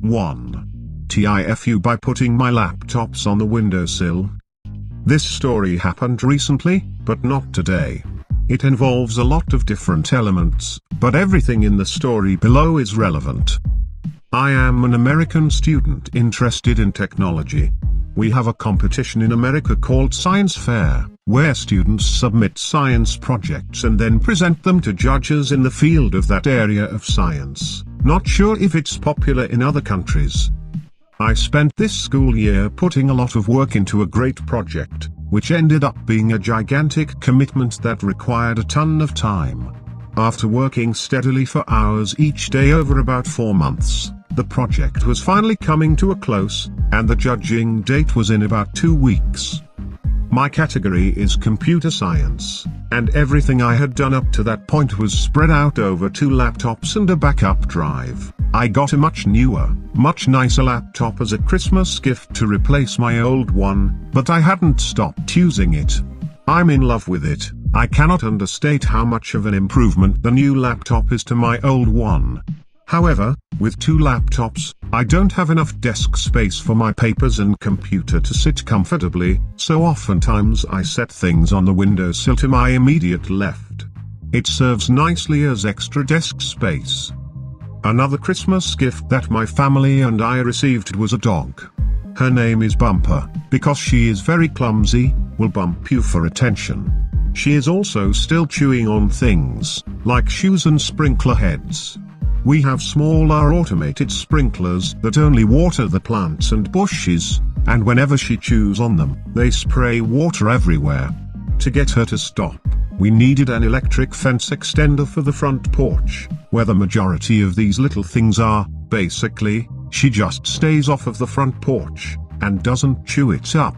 1. TIFU by putting my laptops on the windowsill. This story happened recently, but not today. It involves a lot of different elements, but everything in the story below is relevant. I am an American student interested in technology. We have a competition in America called Science Fair, where students submit science projects and then present them to judges in the field of that area of science. Not sure if it's popular in other countries. I spent this school year putting a lot of work into a great project, which ended up being a gigantic commitment that required a ton of time. After working steadily for hours each day over about 4 months, the project was finally coming to a close, and the judging date was in about 2 weeks. My category is computer science, and everything I had done up to that point was spread out over 2 laptops and a backup drive. I got a much newer, much nicer laptop as a Christmas gift to replace my old one, but I hadn't stopped using it. I'm in love with it. I cannot understate how much of an improvement the new laptop is to my old one. However, with 2 laptops, I don't have enough desk space for my papers and computer to sit comfortably, so oftentimes I set things on the windowsill to my immediate left. It serves nicely as extra desk space. Another Christmas gift that my family and I received was a dog. Her name is Bumper, because she is very clumsy, will bump you for attention. She is also still chewing on things, like shoes and sprinkler heads. We have smaller automated sprinklers that only water the plants and bushes, and whenever she chews on them, they spray water everywhere. To get her to stop, we needed an electric fence extender for the front porch, where the majority of these little things are. Basically, she just stays off of the front porch, and doesn't chew it up.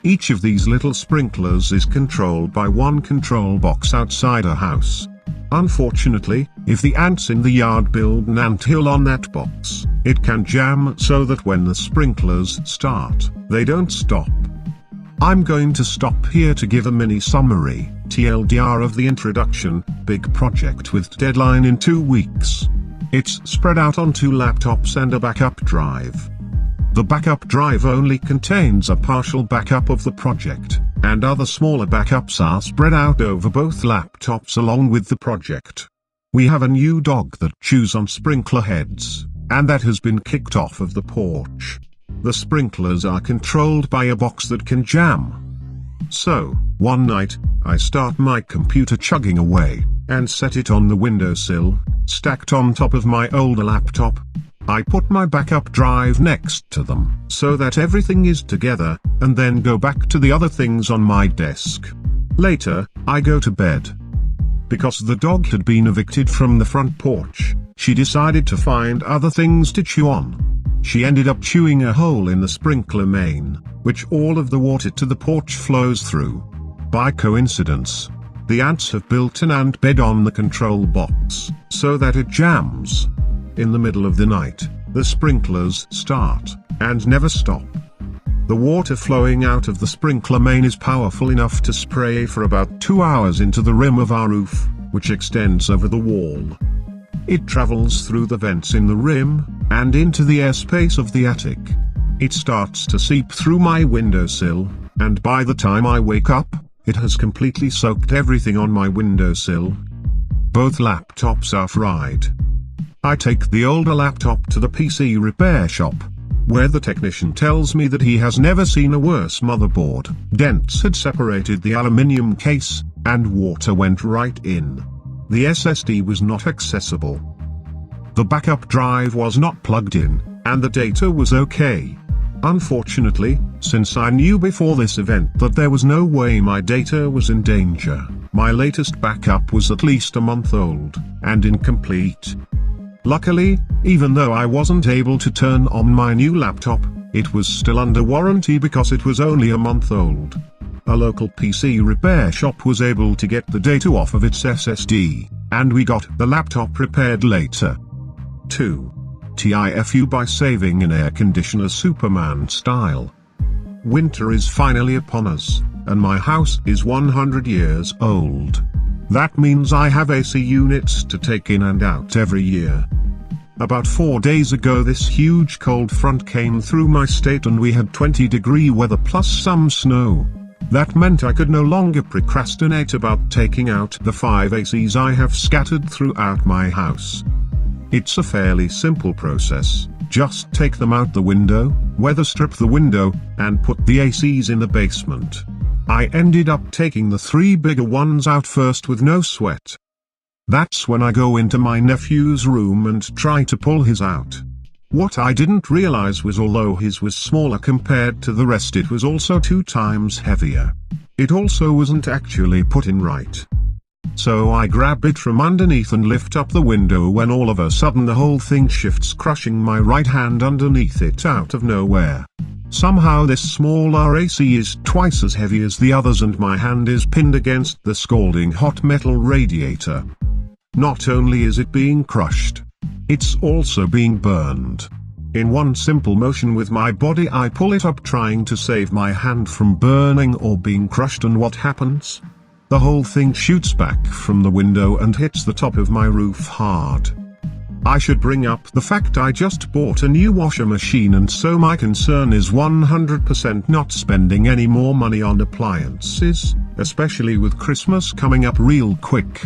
Each of these little sprinklers is controlled by one control box outside a house. Unfortunately, if the ants in the yard build an anthill on that box, it can jam so that when the sprinklers start, they don't stop. I'm going to stop here to give a mini summary, TLDR, of the introduction. Big project with deadline in 2 weeks. It's spread out on 2 laptops and a backup drive. The backup drive only contains a partial backup of the project, and other smaller backups are spread out over both laptops along with the project. We have a new dog that chews on sprinkler heads, and that has been kicked off of the porch. The sprinklers are controlled by a box that can jam. So, one night, I start my computer chugging away, and set it on the windowsill, stacked on top of my older laptop. I put my backup drive next to them, so that everything is together, and then go back to the other things on my desk. Later, I go to bed. Because the dog had been evicted from the front porch, she decided to find other things to chew on. She ended up chewing a hole in the sprinkler main, which all of the water to the porch flows through. By coincidence, the ants have built an ant bed on the control box, so that it jams. In the middle of the night, the sprinklers start, and never stop. The water flowing out of the sprinkler main is powerful enough to spray for about 2 hours into the rim of our roof, which extends over the wall. It travels through the vents in the rim, and into the airspace of the attic. It starts to seep through my windowsill, and by the time I wake up, it has completely soaked everything on my windowsill. Both laptops are fried. I take the older laptop to the PC repair shop, where the technician tells me that he has never seen a worse motherboard. Dents had separated the aluminium case, and water went right in. The SSD was not accessible. The backup drive was not plugged in, and the data was okay. Unfortunately, since I knew before this event that there was no way my data was in danger, my latest backup was at least a month old, and incomplete. Luckily, even though I wasn't able to turn on my new laptop, it was still under warranty because it was only a month old. A local PC repair shop was able to get the data off of its SSD, and we got the laptop repaired later. 2. TIFU by saving an air conditioner Superman style. Winter is finally upon us, and my house is 100 years old. That means I have AC units to take in and out every year. About 4 days ago this huge cold front came through my state and we had 20-degree weather plus some snow. That meant I could no longer procrastinate about taking out the 5 ACs I have scattered throughout my house. It's a fairly simple process. Just take them out the window, weather strip the window, and put the ACs in the basement. I ended up taking the 3 bigger ones out first with no sweat. That's when I go into my nephew's room and try to pull his out. What I didn't realize was although his was smaller compared to the rest, it was also 2 times heavier. It also wasn't actually put in right. So I grab it from underneath and lift up the window when all of a sudden the whole thing shifts, crushing my right hand underneath it out of nowhere. Somehow this smaller AC is twice as heavy as the others and my hand is pinned against the scalding hot metal radiator. Not only is it being crushed, it's also being burned. In one simple motion with my body I pull it up trying to save my hand from burning or being crushed, and what happens? The whole thing shoots back from the window and hits the top of my roof hard. I should bring up the fact I just bought a new washer machine, and so my concern is 100% not spending any more money on appliances, especially with Christmas coming up real quick.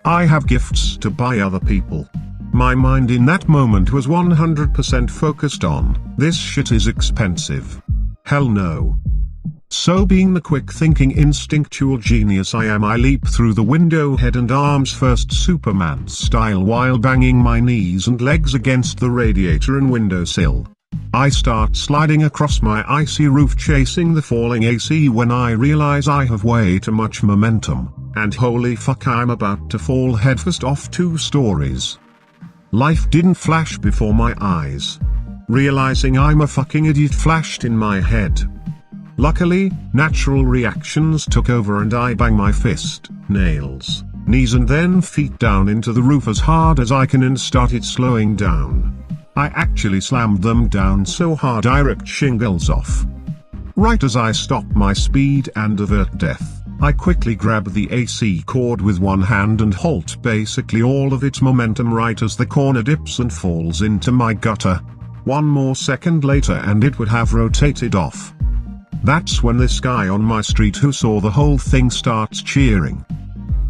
I have gifts to buy other people. My mind in that moment was 100% focused on, this shit is expensive. Hell no. So being the quick-thinking instinctual genius I am, I leap through the window head and arms first Superman style while banging my knees and legs against the radiator and windowsill. I start sliding across my icy roof chasing the falling AC when I realize I have way too much momentum, and holy fuck, I'm about to fall headfirst off 2 stories. Life didn't flash before my eyes. Realizing I'm a fucking idiot flashed in my head. Luckily, natural reactions took over and I bang my fist, nails, knees and then feet down into the roof as hard as I can and started slowing down. I actually slammed them down so hard I ripped shingles off. Right as I stop my speed and avert death, I quickly grab the AC cord with one hand and halt basically all of its momentum right as the corner dips and falls into my gutter. 1 more second later and it would have rotated off. That's when this guy on my street who saw the whole thing starts cheering.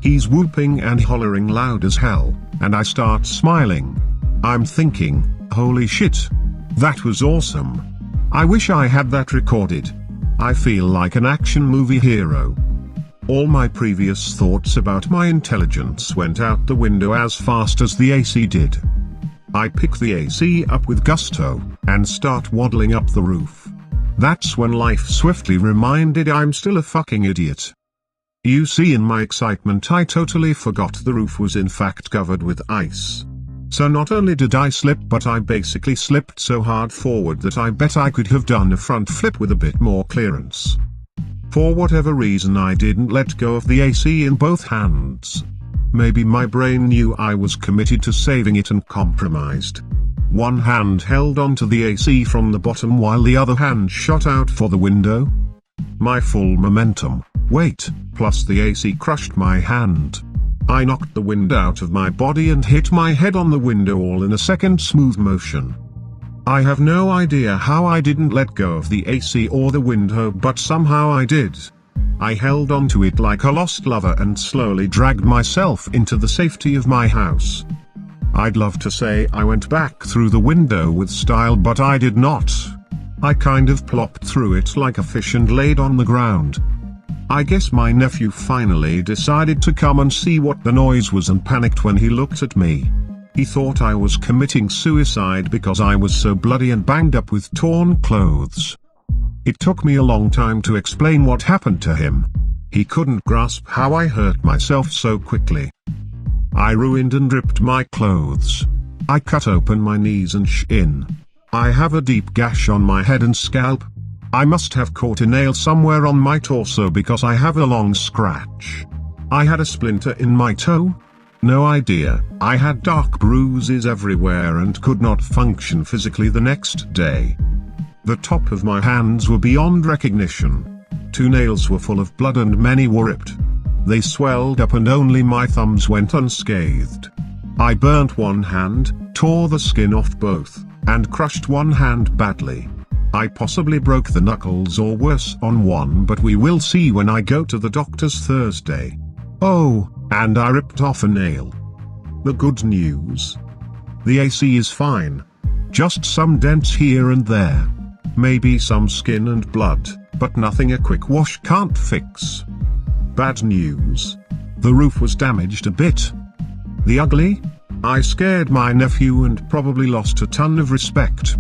He's whooping and hollering loud as hell, and I start smiling. I'm thinking, holy shit. That was awesome. I wish I had that recorded. I feel like an action movie hero. All my previous thoughts about my intelligence went out the window as fast as the AC did. I pick the AC up with gusto, and start waddling up the roof. That's when life swiftly reminded I'm still a fucking idiot. You see, in my excitement I totally forgot the roof was in fact covered with ice. So not only did I slip, but I basically slipped so hard forward that I bet I could have done a front flip with a bit more clearance. For whatever reason I didn't let go of the AC in both hands. Maybe my brain knew I was committed to saving it and compromised. One hand held onto the AC from the bottom while the other hand shot out for the window. My full momentum, weight, plus the AC crushed my hand. I knocked the wind out of my body and hit my head on the window all in a second smooth motion. I have no idea how I didn't let go of the AC or the window, but somehow I did. I held onto it like a lost lover and slowly dragged myself into the safety of my house. I'd love to say I went back through the window with style, but I did not. I kind of plopped through it like a fish and laid on the ground. I guess my nephew finally decided to come and see what the noise was and panicked when he looked at me. He thought I was committing suicide because I was so bloody and banged up with torn clothes. It took me a long time to explain what happened to him. He couldn't grasp how I hurt myself so quickly. I ruined and ripped my clothes. I cut open my knees and shin. I have a deep gash on my head and scalp. I must have caught a nail somewhere on my torso because I have a long scratch. I had a splinter in my toe. No idea. I had dark bruises everywhere and could not function physically the next day. The top of my hands were beyond recognition. 2 nails were full of blood and many were ripped. They swelled up and only my thumbs went unscathed. I burnt one hand, tore the skin off both, and crushed one hand badly. I possibly broke the knuckles or worse on one, but we will see when I go to the doctor's Thursday. Oh, and I ripped off a nail. The good news? The AC is fine. Just some dents here and there. Maybe some skin and blood, but nothing a quick wash can't fix. Bad news? The roof was damaged a bit. The ugly? I scared my nephew and probably lost a ton of respect.